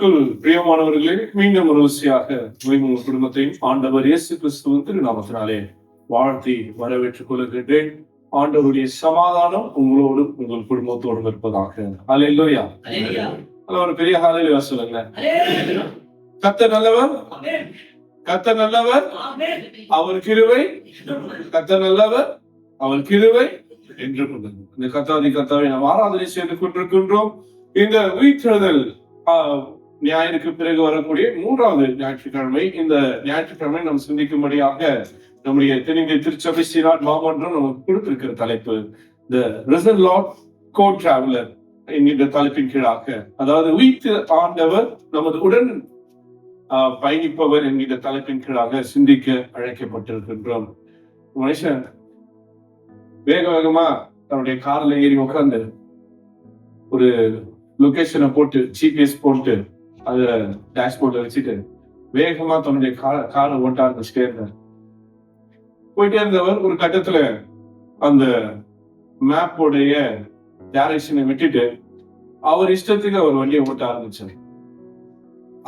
கிறிஸ்துவுக்குள் பிரியமானவர்களே, மீண்டும் ஒரு விஷயாக உங்கள் குடும்பத்தையும் ஆண்டவர் இயேசு கிறிஸ்துவின் திருநாமத்தினாலே வாழ்த்தி வரவேற்றுக் கொள்கின்றேன். ஆண்டவருடைய சமாதானம் உங்களோடும் உங்கள் குடும்பத்தோடும் இருப்பதாக. அல்லேலூயா. ஒரு பெரிய ஹல்லேலூயா சொல்லுங்க. கர்த்தர் நல்லவர், கர்த்தர் நல்லவர், அவர் கிருபை, கர்த்தர் நல்லவர், அவர் கிருபை என்று கொண்டது. இந்த கர்த்தாவை நாம் ஆராதனை செய்து கொண்டிருக்கின்றோம். இந்த உயிர்த்தெழுதல் ஞாயிற்கு பிறகு வரக்கூடிய 3வது ஞாயிற்றுக்கிழமை. இந்த ஞாயிற்றுக்கிழமை நாம் சிந்திக்கும்படியாக நம்முடைய தென்னிந்திய திருச்சபை சீராட் மாமன்றம் நமக்கு கொடுத்திருக்கிற தலைப்பு தி ரிசன் லார்ட் கோ டிராவலர் என்கின்ற தலைப்பின் கீழாக, அதாவது உயிர்த்த ஆண்டவர் நமது உடன் பயணிப்பவர் என்கின்ற தலைப்பின் கீழாக சிந்திக்க அழைக்கப்பட்டிருக்கின்றோம். மனுஷன் வேக வேகமா தன்னுடைய கார்ல ஏறி உட்கார்ந்து ஒரு லொகேஷனை போட்டு ஜிபிஎஸ் போட்டு அத டேஷ்போர்ட்ல வச்சுட்டு வேகமா தன்னுடைய காரை ஓட்ட ஆரம்பிச்சுட்டே இருந்தார். போயிட்டே இருந்தவர் ஒரு கட்டத்துல அந்த மேப்போடைய டைரக்ஷனை விட்டுட்டு அவர் இஷ்டத்துக்கு அவர் வண்டியை ஓட்ட ஆரம்பிச்சார்.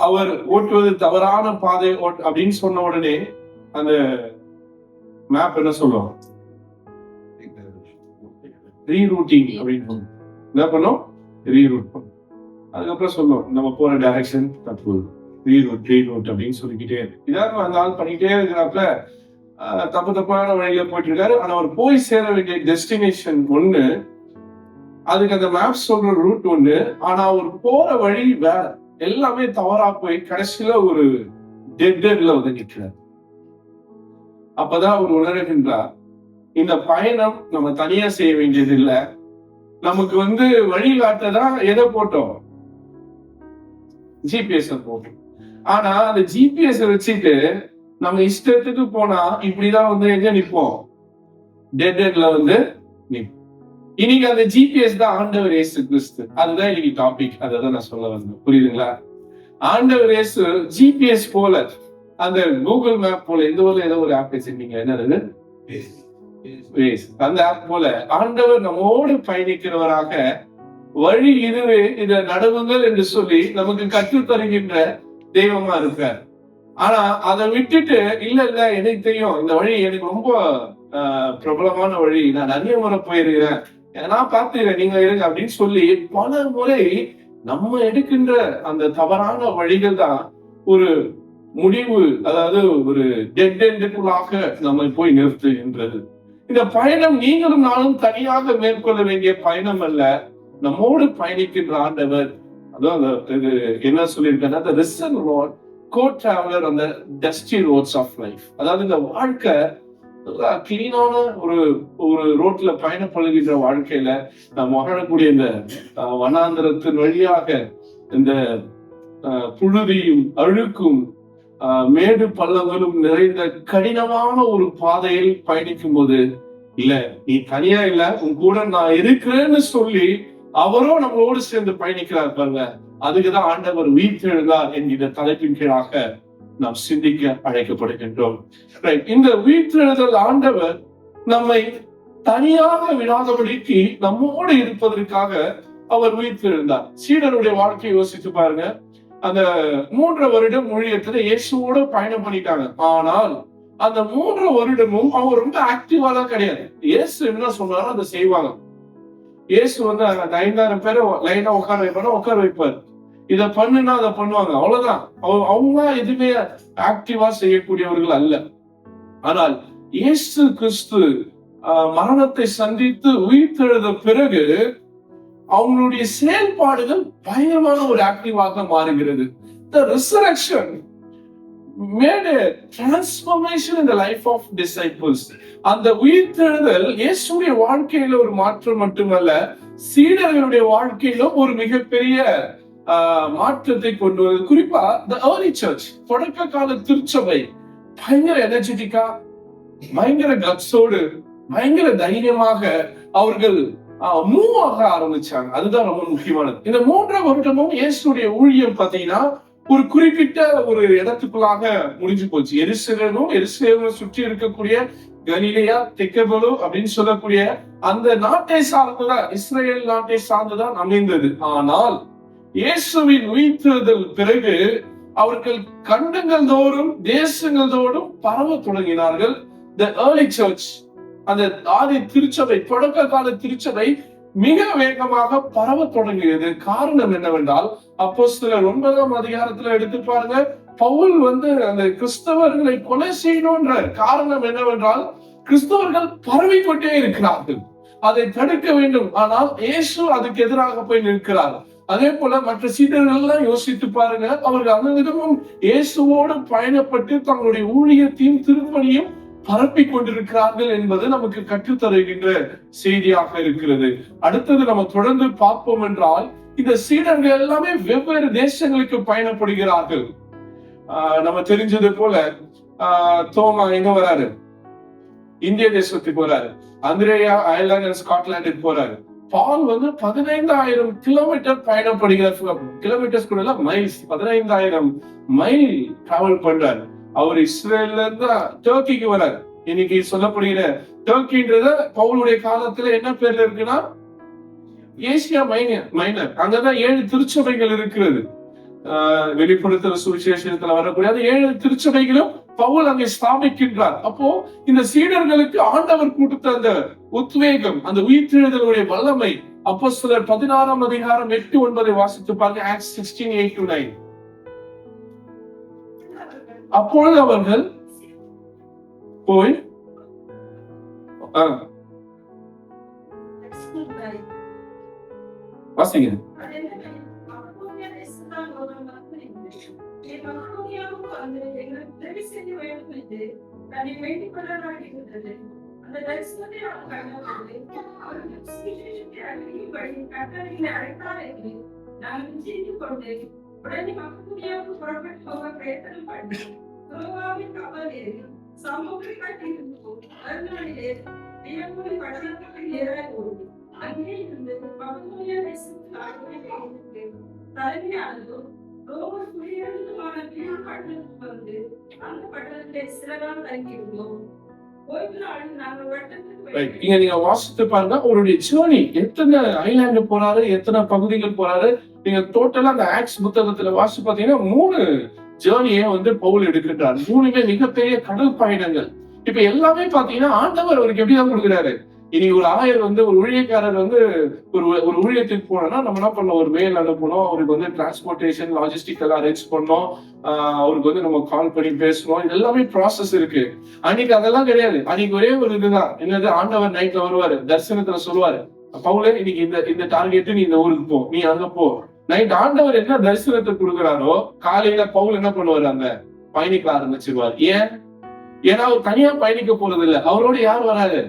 அவர் ஓட்டுவது தவறான பாதை அப்படின்னு சொன்ன உடனே அந்த மேப் என்ன சொல்லும், ரீரூட்டிங் அப்படின்னு என்ன பண்ணும், ரீரூட் பண்ணும். அதுக்கப்புறம் சொல்லும் நம்ம போற டைரக்ஷன் தப்பு, ரீரூட் அப்படின்னு சொல்லிக்கிட்டே இருக்கு. இதாவது அந்த ஆள் பண்ணிக்கிட்டே இருக்கிறப்ப தப்பான வழியில போயிட்டு இருக்காரு. ஆனா அவர் போய் சேர வேண்டிய டெஸ்டினேஷன் ஒண்ணு, அதுக்கு அந்த மேப் சொல்ற ரூட் ஒண்ணு, ஆனா அவர் போற வழி வேற. எல்லாமே தவறா போய் கடைசியில ஒரு டெட் எண்ட்ல வந்து நிற்கிறார். அப்பதான் அவர் உணர்கின்றார், இந்த பயணம் நம்ம தனியா செய்ய வேண்டியது இல்லை. நமக்கு வழிகாட்டதான் எதை போட்டோம், ஜிபிஎஸ் போட்டோம். ஆனா அந்த ஜிபிஎஸ் வச்சுட்டு நம்ம இஷ்டத்துக்கு போனா இப்படிதான் எங்க நிப்போம், டெட் எண்ட்ல நிப்போம். இன்னைக்கு அந்த ஜிபிஎஸ் தான் ஆண்டவர் இயேசு கிறிஸ்து. அதுதான் இன்னைக்கு டாபிக். அதான் நான் சொல்ல வந்தேன். புரியுதுங்களா? ஆண்டவர் இயேசு ஜிபிஎஸ் போல, அந்த கூகுள் மேப் போல, இந்த ஊர்ல ஏதோ ஒரு ஆப் வச்சிருக்கீங்க, என்னது அந்த ஆப் போல ஆண்டவர் நம்மோடு பயணிக்கிறவராக வழி இதுவே, இத நடவுங்கள் என்று சொல்லி நமக்கு கற்றுத் தருகின்ற தெய்வமா இருக்கார். ஆனா அதை விட்டுட்டு இல்ல எனக்கு தெரியும், இந்த வழி எனக்கு ரொம்ப பிரபலமான வழி, நான் நிறைய முறை போயிருக்கிறேன், நான் பார்த்துக்கிறேன், நீங்க இருங்க அப்படின்னு சொல்லி பல முறை நம்ம எடுக்கின்ற அந்த தவறான வழிகள் தான் ஒரு முடிவு, அதாவது ஒரு டெட் எண்டுக்குள்ளாக நம்ம போய் நிறுத்துகின்றது. இந்த பயணம் நீங்களும் நானும் தனியாக மேற்கொள்ள வேண்டிய பயணம் அல்ல, நம்மோடு பயணிக்கின்ற ஆண்டவர். அதான் என்ன சொல்லியிருக்கேன்னா, the risen Lord co-traveler on the dusty roads of life. அதாவது இந்த வாழ்க்கை கிளீனான ஒரு ரோட்ல பயணப்படுகின்ற வாழ்க்கையில நாம் வாழக்கூடிய இந்த வனாந்தரத்தின் வழியாக இந்த புழுதியும் அழுக்கும் மேடு பள்ளங்களும் நிறைந்த கடினமான ஒரு பாதையில் பயணிக்கும் போது, இல்ல நீ தனியா இல்ல, உன் கூட நான் இருக்கிறேன்னு சொல்லி அவரோ நம்மளோடு சேர்ந்து பயணிக்கிறார் பாருங்க. அதுக்குதான் ஆண்டவர் உயிர்த்தெழுந்தார் என்கிற தலைப்பின் கீழாக நாம் சிந்திக்க அழைக்கப்படுகின்றோம். இந்த உயிர்த்தெழுதல் ஆண்டவர் நம்மை தனியாக விடாதபடிக்கு நம்மோடு இருப்பதற்காக அவர் உயிர்த்தெழுந்தார். சீடருடைய வாழ்க்கையை யோசித்து பாருங்க. அந்த 3 வருடம் ஊழியத்துல இயேசுவோட பயணம் பண்ணிட்டாங்க. ஆனால் அந்த 3 வருடமும் அவங்க ரொம்ப ஆக்டிவா தான் கிடையாது. இயேசு என்ன சொன்னாரோ அதை செய்வாங்க. இயேசு 5000 பேரை லைனா உட்கார வைப்பார். இதை பண்ணுனா அதை பண்ணுவாங்க, அவ்வளவுதான். அவங்க எதுவுமே ஆக்டிவா செய்யக்கூடியவர்கள் அல்ல. ஆனால் இயேசு கிறிஸ்து மரணத்தை சந்தித்து உயிர்த்தெழுத பிறகு அவங்களுடைய செயல்பாடுகள் பயங்கரமான ஒரு ஆக்டிவாக மாறுகிறது. The resurrection made a transformation in the life of disciples. அந்த உயிர்த்தெழுதல் இயேசுடைய வாழ்க்கையில ஒரு மாற்றம் மட்டுமல்ல, சீடர்களுடைய வாழ்க்கையில ஒரு மிகப்பெரிய மாற்றத்தை கொண்டு வருது. குறிப்பா the early church, தொடக்க கால திருச்சபை பயங்கர எனர்ஜெட்டிக்கா, பயங்கர கட்ஸோடு, பயங்கர தைரியமாக அவர்கள் மூவ் ஆக ஆரம்பிச்சாங்க. அதுதான் ரொம்ப முக்கியமானது. இந்த 3 வருடமும் இயேசுடைய ஊழியம் பாத்தீங்கன்னா ஒரு குறிப்பிட்ட ஒரு இடத்துக்குள்ளாக முடிஞ்சு போச்சு. எருசலேமும் சுற்றி இருக்கக்கூடிய கலிலேயா, தெக்கபலு அப்படின்னு சொல்லக்கூடிய அந்த நாட்டை சார்ந்துதான், இஸ்ரேல் நாட்டை சார்ந்துதான் அமைந்தது. ஆனால் இயேசுவின் உயிர்த்தெழுதல் பிறகு அவர்கள் கண்டங்கள் தோறும் தேசங்கள் தோறும் பரவ தொடங்கினார்கள். The early church, அந்த ஆதி திருச்சபை, தொடக்க கால திருச்சபை மிக வேகமாக பரவ தொடங்கியது. காரணம் என்னவென்றால், அப்போஸ்தலர் 9ஆம் அதிகாரத்துல எடுத்து பாருங்க, பவுல் அந்த கிறிஸ்தவர்களை கொலை செய்யணும்ன்ற காரணம் என்னவென்றால், கிறிஸ்தவர்கள் பரவிக்கொண்டே இருக்கிறார்கள், அதை தடுக்க வேண்டும். ஆனால் இயேசு அதுக்கு எதிராக போய் நிற்கிறார். அதே போல மற்ற சீடர்கள் எல்லாம் யோசித்து பாருங்க, அவர்கள் அனைவரும் இயேசுவோடு பயணப்பட்டு தங்களுடைய ஊழியத்தையும் திருப்பணியும் பரப்பி கொண்டிருக்கிறார்கள் என்பது நமக்கு கற்றுத்தருகின்ற செய்தியாக இருக்கிறது. அடுத்தது நம்ம தொடர்ந்து பார்ப்போம் என்றால், இந்த சீடர்கள் எல்லாமே வெவ்வேறு தேசங்களுக்கு பயணப்படுகிறார்கள். நம்ம தெரிஞ்சது போல தோமா எங்க வராரு? இந்திய தேசத்துக்கு வராரு. அந்திரேயா அயர்லாந்து ஸ்காட்லாண்டுக்கு போறாரு. பால் 15,000 கிலோமீட்டர் பயணப்படுகிறார். கிலோமீட்டர்ஸ் கூட இல்ல, மைல்ஸ். 15,000 மைல் டிராவல் பண்றாரு. அவர் இஸ்ரேல்ல இருந்து டர்க்கிக்கு வராரு. இன்னைக்கு சொல்லப்படுகிற டர்க்கின்றத பவுலுடைய காலத்துல என்ன பேர்ல இருக்குன்னா ஏசியா மைனர். அங்கதான் 7 திருச்சபைகள் இருக்கிறது. வெளிப்படுத்துற சுவிசேஷத்துல வரக்கூடிய 7 திருச்சபைகளும் பவுல் அங்கே ஸ்தாபிக்கின்றார். அப்போ இந்த சீடர்களுக்கு ஆண்டவர் கொடுத்த அந்த உத்வேகம், அந்த உயிர்த்தெழுதலுடைய வல்லமை, அப்போஸ்தலர் 16ஆம் அதிகாரம் 8-9 வாசித்து பாருங்க. Acts 16:8-9. அப்பொழுது அவர்கள் போய் வாசிங்க. இங்க நீங்க வாசித்து பாருங்க, அவருடைய ஜேர்னி எத்தனை ஐலாண்டு போறாரு, எத்தனை பகுதிகள் போறாரு. நீங்க டோட்டலா அந்த ஆக்ட்ஸ் புத்தகத்துல வாசிச்சு பாத்தீங்கன்னா 3 ஜேர்னியை பவுல் எடுக்கின்றார். 3மே மிகப்பெரிய கடல் பயணங்கள். இப்ப எல்லாமே பாத்தீங்கன்னா ஆண்டவர் அவருக்கு எப்படிதான் கொடுக்குறாரு. இனி ஒரு ஆயர் ஒரு ஊழியக்காரர் ஒரு ஊழியத்துக்கு போனோம்னா நம்ம என்ன பண்ணோம், ஒரு மெயில் அனுப்பணும், அவருக்கு டிரான்ஸ்போர்டேஷன் லாஜிஸ்டிக் எல்லாம் அரேஞ்ச் பண்ணோம், அவருக்கு நம்ம கால் பண்ணி பேசணும். இது எல்லாமே ப்ராசஸ் இருக்கு. அன்னைக்கு அதெல்லாம் கிடையாது. அன்னைக்கு ஒரே ஒரு இதுதான், என்னது, ஆண்டவர் நைட்ல வருவாரு, தரிசனத்துல சொல்லுவாரு, பவுலே இன்னைக்கு இந்த டார்கெட், நீ இந்த ஊருக்கு போ, நீ அங்க போ. நைட் ஆண்டவர் என்ன தரிசனத்தை கொடுக்குறாரோ காலையில பவுல் என்ன பண்ணுவாரு, அந்த பயணிக்க ஆரம்பிச்சிருவார். ஏன்னா அவர் தனியா பயணிக்க போறது இல்லை, அவரோட யார் வராரு,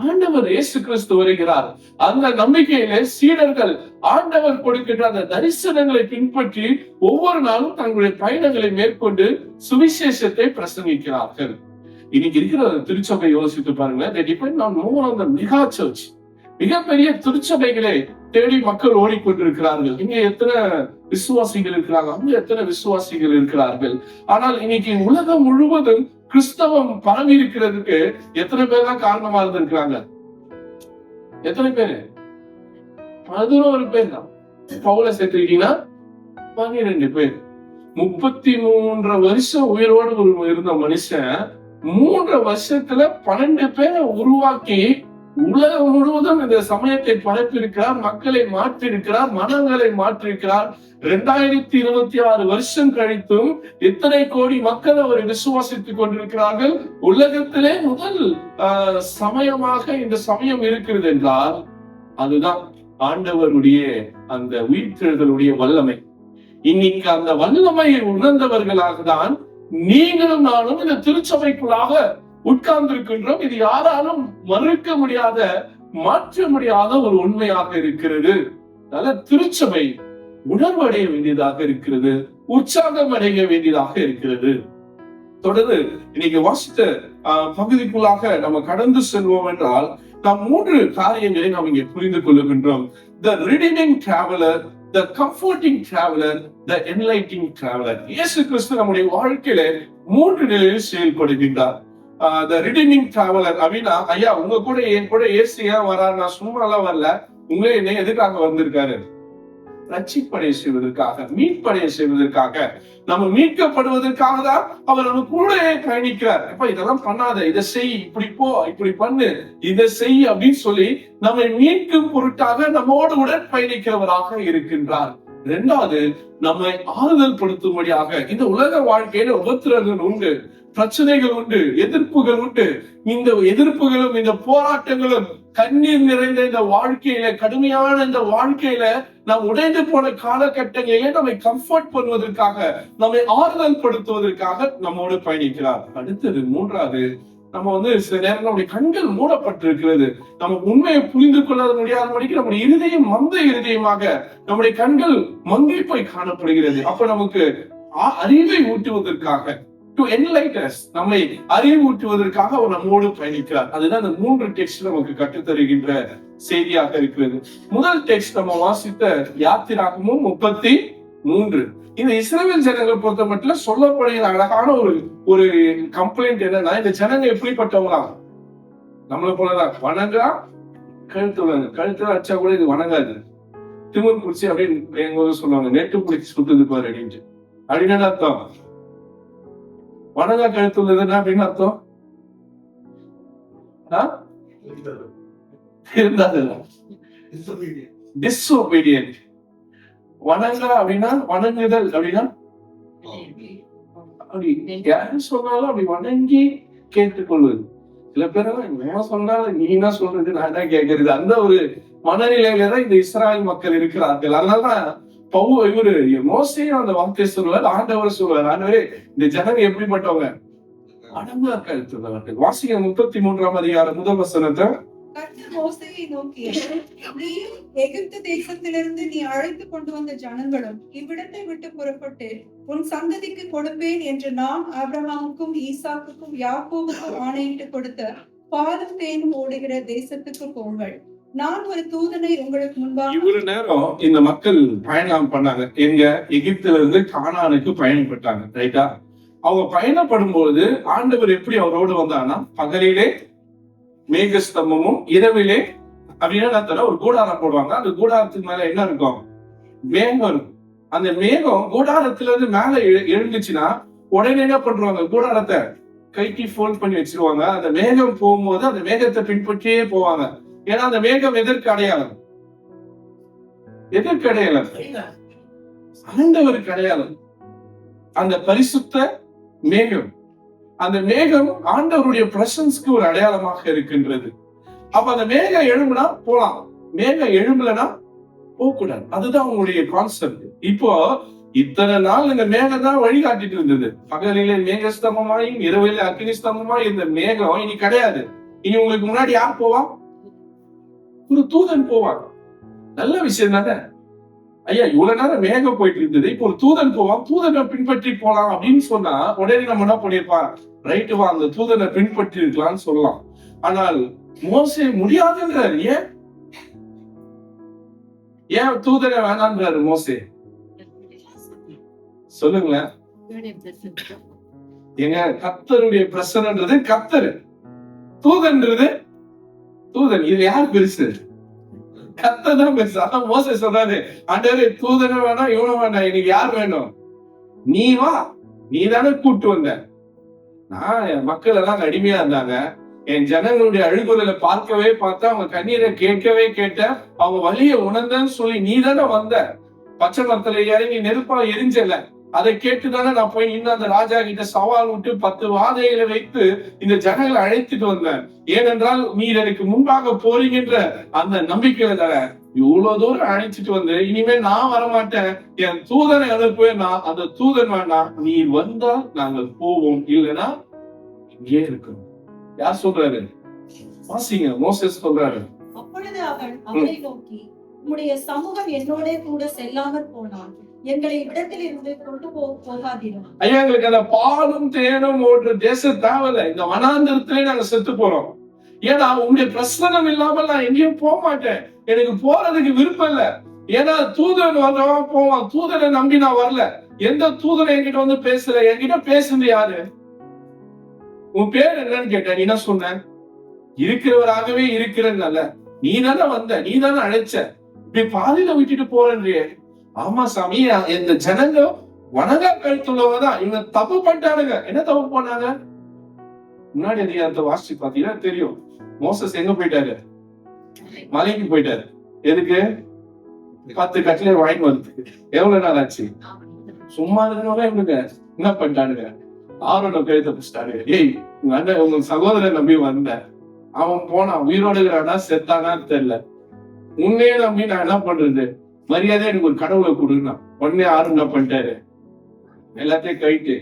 ஆண்டவர் இயேசு கிறிஸ்து வருகிறார். அந்த நம்பிக்கையில சீடர்கள் ஆண்டவர் கொடுக்கின்ற அந்த தரிசனங்களை பின்பற்றி ஒவ்வொரு நாளும் தங்களுடைய பயணங்களை மேற்கொண்டு சுவிசேஷத்தை பிரசங்கிக்கிறார்கள். இன்னைக்கு இருக்கிற திருச்சபை யோசித்து பாருங்க. They depend on more on the mega church. மிகப்பெரிய திருச்சபைகளை தேடி மக்கள் ஓடிக்கொண்டிருக்கிறார்கள். இங்க எத்தனை விசுவாசிகள் இருக்கிறாங்க, அங்க எத்தனை விசுவாசிகள் இருக்கிறார்கள். ஆனால் இன்னைக்கு உலகம் முழுவதும் கிறிஸ்தவம் பரவி இருக்கிறதுக்கு எத்தனை பேர் தான் காரணமா இருந்திருக்கிறாங்க? எத்தனை பேரு? 11 பேர் தான். பவுலை சேர்த்துக்கிட்டீங்கன்னா 12 பேர். 33 வருஷம் உயிரோடு இருந்த மனுஷன் 3 வருஷத்துல 12 பேரை உருவாக்கி உலகம் முழுவதும் இந்த சமயத்தை பரப்பியிருக்கிறார், மக்களை மாற்றிருக்கிறார், மனங்களை மாற்றிருக்கிறார். 2026 வருஷம் கழித்தும் எத்தனை கோடி மக்கள் அவரை விசுவாசித்துக் கொண்டிருக்கிறார்கள். உலகத்திலே முதல் சமயமாக இந்த சமயம் இருக்கிறது என்றால் அதுதான் ஆண்டவருடைய அந்த உயிர்த்தெழுதலுடைய வல்லமை. இன்னைக்கு அந்த வல்லமையை உணர்ந்தவர்களாக தான் நீங்களும் நானும் இந்த திருச்சபைக்குள்ளாக உட்கார்ந்திருக்கின்றோம். இது யாராலும் மறுக்க முடியாத, மாற்ற முடியாத ஒரு உண்மையாக இருக்கிறது. அதனால திருச்சபை உணர்வடைய வேண்டியதாக இருக்கிறது, உற்சாகம் அடைய வேண்டியதாக இருக்கிறது. தொடர்ந்து இன்னைக்கு வாசித்த பகுதிக்குள்ளாக நம்ம கடந்து செல்வோம் என்றால் நாம் 3 காரியங்களை நாம் இங்கே புரிந்து கொள்ளுகின்றோம். The redeeming traveler, the comforting traveler, the enlightening traveler. இயேசு கிறிஸ்து நம்முடைய வாழ்க்கையில 3 நிலையில் செயல்படுகின்றார். The redeeming traveler அப்படின்னா, ஐயா என் கூட ஏசு ஏன் வராரு, நான் சும்மா எல்லாம் வரல, உங்களே என்ன எதுக்காக வந்திருக்காரு, ரட்சிப்படைய செய்வதற்காக, மீட்படைய செய்வதற்காக, நம்ம மீட்கப்படுவதற்காக தான் அவர் நம்ம கூட பயணிக்கிறார். அப்ப இதெல்லாம் பண்ணாத, இதை செய், இப்படி போ, இப்படி பண்ணு, இதை செய் அப்படின்னு சொல்லி நம்மை மீட்கும் பொருட்டாக நம்மோடு உடன் பயணிக்கிறவராக இருக்கின்றார். இரண்டாவது, நம்மை ஆறுதல் படுத்தும்படியாக. இந்த உலக வாழ்க்கையில உபத்திரங்கள் உண்டு, பிரச்சனைகள் உண்டு, எதிர்ப்புகள் உண்டு. இந்த எதிர்ப்புகளும் இந்த போராட்டங்களும் கண்ணீர் நிறைந்த இந்த வாழ்க்கையில, கடுமையான இந்த வாழ்க்கையில நாம் உடைந்து போன காலகட்டங்களிலே நம்மை கம்ஃபர்ட் பண்ணுவதற்காக, நம்மை ஆறுதல் படுத்துவதற்காக நம்மோடு பயணிக்கிறார். அடுத்தது மூன்றாவது, நம்ம சில நேரம் நம்முடைய கண்கள் மூடப்பட்டிருக்கிறது. நம்ம உண்மையை புரிந்து கொள்ள முடியாதபடிக்கு நம்முடைய இருதயம் மந்த இருதயமாக, நம்முடைய கண்கள் மங்கி போய் காணப்படுகிறது. அப்ப நமக்கு அறிவை ஊட்டுவதற்காக, டு என்லைட் அஸ், நம்மை அறிவூட்டுவதற்காக அவர் நம்மோடு பயணிக்கிறார். அதுதான் அந்த 3 டெக்ஸ்ட் நமக்கு கற்றுத்தருகின்ற செய்தியாக இருக்கிறது. முதல் டெக்ஸ்ட் நம்ம வாசித்த யாத்திராகமும் 33. இந்த இஸ்ரவேல் ஜனங்கள் பொறுத்த மட்டும் சொல்லப்படுகிற அழகான ஒரு கம்ப்ளைண்ட் என்னன்னா, இந்த ஜனங்க எப்படிப்பட்டவங்களா? நம்மளை போலதான் வணங்கா கழுத்துல அச்சா கூட இது வணங்காது, திமிர் குடிச்சு அப்படின்னு சொல்லுவாங்க, நெட்டு பிடிச்சி சுட்டுது பாரு அப்படின்ட்டு. அப்படின்னு அர்த்தம் வணங்கா கழுத்துள்ளதுன்னா அப்படின்னு அர்த்தம் டிஸ்ஒபீடியன்ட். வணங்கா அப்படின்னா வணங்குதல் அப்படின்னா அப்படி யாரு சொன்னாலும் அப்படி வணங்கி கேட்டுக்கொள்வது. சில பேர் என்ன சொன்னாலும் நீ என்ன சொல்றது, நான் என்ன கேட்கறது, அந்த ஒரு மனநிலையில தான் இந்த இஸ்ராயல் மக்கள் இருக்கிறார்கள். அதனாலதான் இவரு மோசேயும் அந்த வார்த்தையை சொல்லுவார், ஆண்டவர் சொல்லுவார், ஆண்டவரே இந்த ஜனங்க எப்படிப்பட்டவங்க, அடங்கா கழுத்துள்ளவர்கள். வாசிக்க 33ஆம் அதிகாரம் முதல் வசனத்தை. மோசேயை நோக்கி, நீயும் எகிப்து தேசத்திலிருந்து நீ அழைத்து கொண்டு வந்த ஜனங்களும் இவ்விடத்தை விட்டு புறப்பட்டு உன் சந்ததிக்கு கொடுப்பேன் என்று நான் ஆபிரகாமுக்கும் ஈசாக்குக்கும் யாக்கோபுக்கும் ஆணையிட்டு கொடுத்த பாலும் தேனும் ஓடுகிற தேசத்துக்கு போங்கள். நான் ஒரு தூதனை உங்களுக்கு முன்பாக. இவ்வளவு நேரம் இந்த மக்கள் பயணம் பண்ணாங்க. எங்க எகிப்துல இருந்து கானானுக்கு பயணப்பட்டாங்க, ரைட்டா? அவங்க பயணப்படும் போது ஆண்டவர் எப்படி அவரோடு வந்தாங்கன்னா, பகலிலே மேகஸ்தம்பமும் இரவிலே அப்படின்னா ஒரு கூடாரம் போடுவாங்க. அந்த கூடாரத்துக்கு மேல என்ன இருக்கும்? மேகம் இருக்கும். அந்த மேகம் கூடாரத்துல இருந்து மேல எழுந்துச்சுன்னா உடனே என்ன பண்றாங்க, கூடாரத்தை கைக்கு ஃபோல்ட் பண்ணி வச்சிருவாங்க. அந்த மேகம் போகும்போது அந்த மேகத்தை பின்பற்றியே போவாங்க. ஏன்னா அந்த மேகம் எதற்கு அடையாளம்? எதற்கு அடையாளம்? ஆண்டவருக்கு அடையாளம். அந்த பரிசுத்த மேகம், அந்த மேகம் ஆண்டவருடைய பிரசன்ஸ்க்கு ஒரு அடையாளமாக இருக்கின்றது. அப்ப அந்த மேகம் எழும்புனா போலாம், மேகம் எழும்பலனா போகக்கூடாது. அதுதான் உங்களுடைய கான்செப்ட். இப்போ இத்தனை நாள் இந்த மேகம் தான் வழிகாட்டிட்டு இருந்தது. பகலிலே மேகஸ்தம்பமாயும் இரவிலே அக்னி ஸ்தம்பமாயும் இந்த மேகம் இனி கிடையாது. இனி உங்களுக்கு முன்னாடி யார் போவா? ஒரு தூதன் போவாங்க. நல்ல விஷயம் தானே ஐயா. இவ்வளவு நேரம் மேகம் போயிட்டு இருந்தது, இப்போ ஒரு தூதன் போவான், தூதனை பின்பற்றி போலாம் அப்படின்னு சொன்னா உடனே நம்ம என்ன பண்ணிருப்பான், ரைட்டு வா அந்த தூதனை பின்பற்றி இருக்கலாம்னு சொல்லலாம். ஆனால் மோசே முடியாதுன்றாரு. ஏன் தூதனை வேணான்றாரு மோசே? சொல்லுங்களேன். எங்க கர்த்தருடைய பிரசன்னன்றது கர்த்தர், தூதன்றது தூதன். இது யார் பெருசு? கர்த்தர் தான் பெருசு. அதான் மோசே சொல்றாரு, ஆண்டவரே தூதனை வேணாம், இவனும் வேண்டாம், எனக்கு யார் வேணும்? நீ வா, நீ தானே கூட்டு வந்த. நான் என் மக்கள் எல்லாம் அடிமையா இருந்தாங்க, என் ஜனங்களுடைய அழுகுறலை பார்த்தா அவங்க கண்ணீரை கேட்ட, அவங்க வலிய உணர்ந்தன்னு சொல்லி நீ தானே வந்த. பச்சை மரத்துல இறங்கி நெருப்பா எரிஞ்சல, அதை கேட்டுதானே நான் போய் இன்னும் அந்த ராஜா கிட்ட சவால் விட்டு 10 வாதைகளை வைத்து இந்த ஜனங்களை அழைத்துட்டு வந்தேன். ஏனென்றால் நீர் எனக்கு முன்பாக போறீங்கன்ற அந்த நம்பிக்கையில தானே இவ்வளவு தூரம் அழைச்சிட்டு வந்து, இனிமேல் நான் வரமாட்டேன், என் தூதனை அனுப்புவேன், நான் அந்த தூதன் வேண்டாம், நீ வந்தா நாங்கள் போவோம், இல்லைன்னா இங்கே இருக்கணும். யார் சொல்றாரு? வாசிங்க. மோசேஸ் சொல்றாரு. அப்பொழுது அவன் அவரை நோக்கி, உம்முடைய சமூகம் என்னோட கூட செல்லாமல் போனான், எங்களை இடத்தில் இருந்து கொண்டு போகாதீரும். ஐயா, எங்களுக்கு அந்த பாலும் தேனும் ஓடுற தேசம் தேவையில்ல, இந்த வனாந்திரத்திலே நாங்க செத்து போறோம். ஏன்னா உங்களுடைய பிரசனம் இல்லாமல் நான் எங்கேயும் போக மாட்டேன், எனக்கு போறதுக்கு விருப்பம் இல்ல. ஏன்னா தூதன் வந்தவன் போவான், தூதனை நம்பி நான் வரல. எந்த தூதனை என்கிட்ட வந்து பேசல, என்கிட்ட பேசுறது யாரு? உன் பேர் என்னன்னு கேட்ட, நீ என்ன சொன்ன? இருக்கிறவராகவே இருக்கிறேன்னு. நீ தானே வந்த, நீ தானே அழைச்ச, இப்படி பாதியில விட்டுட்டு போறேன்றியே. ஆமா சாமி, இந்த ஜனங்க வணங்கா கழுத்துள்ளவதான், இவங்க தப்பு பண்ணிட்டானுங்க. என்ன தப்பு பண்ணாங்க? முன்னாடி அதிகாரத்தை வாசிச்சு பாத்தீங்கன்னா தெரியும். மோசஸ் எங்க போயிட்டாரு? மலைக்கு போயிட்டாரு. எதுக்கு? 10 கட்டளை வாங்கி வருது. எவ்வளவு நாள் ஆச்சு? சும்மா இருந்தவங்க இவனுங்க என்ன பண்ணிட்டானுங்க? ஆரோட கழுத்தை பிடிச்சிட்டாரு. ஏய், உங்க அண்ணன் உங்க சகோதரன் நம்பி வந்த, அவன் போனான், உயிரோடு இருக்கிறானா செத்தானான்னு தெரியல. உன்னையே நம்பி நான் என்ன பண்றது? மரியாதை எனக்கு ஒரு கடவுளை கொடுங்க. உடனே ஆறு என்ன பண்ணிட்டாரு? எல்லாத்தையும் கைட்டு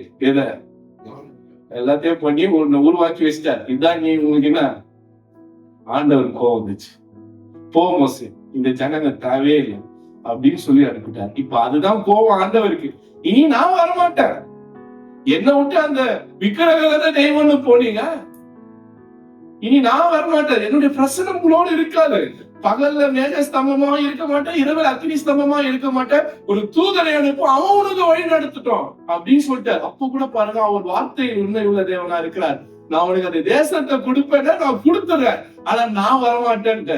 எல்லாத்தையும் பண்ணி உன்னை உருவாக்கி வச்சிட்டார். இதான் நீ உங்களுக்கு என்ன? ஆண்டவர் கோவம் வந்துச்சு. போ மோசே, இந்த ஜனங்க தேவையே இல்லை அப்படின்னு சொல்லி அனுப்பிட்டார். இப்ப அதுதான் கோவம் ஆண்டவருக்கு. இனி நான் வரமாட்டேன், என்ன விட்டு அந்த விக்கிரகத்தை தெய்வம்னு போனீங்க, இனி நான் வரமாட்டேன், என்னுடைய பிரசனம் உங்களோடு இருக்காது. பகல்ல மேக ஸ்தம்பமா இருக்க மாட்டேன், இரவில் அக்னி ஸ்தம்பமா இருக்க மாட்டேன், ஒரு தூதரை அனுப்பும், அவன் உனக்கு வழி நடத்துட்டோம் அப்படின்னு சொல்லிட்டார். அப்ப கூட பாருங்க, அவர் வார்த்தை உண்மை உள்ள தேவனா இருக்கிறார். நான் உனக்கு அந்த தேசத்தை கொடுப்பேன்னா நான் கொடுத்துறேன், ஆனா நான் வரமாட்டேன்ட்டு.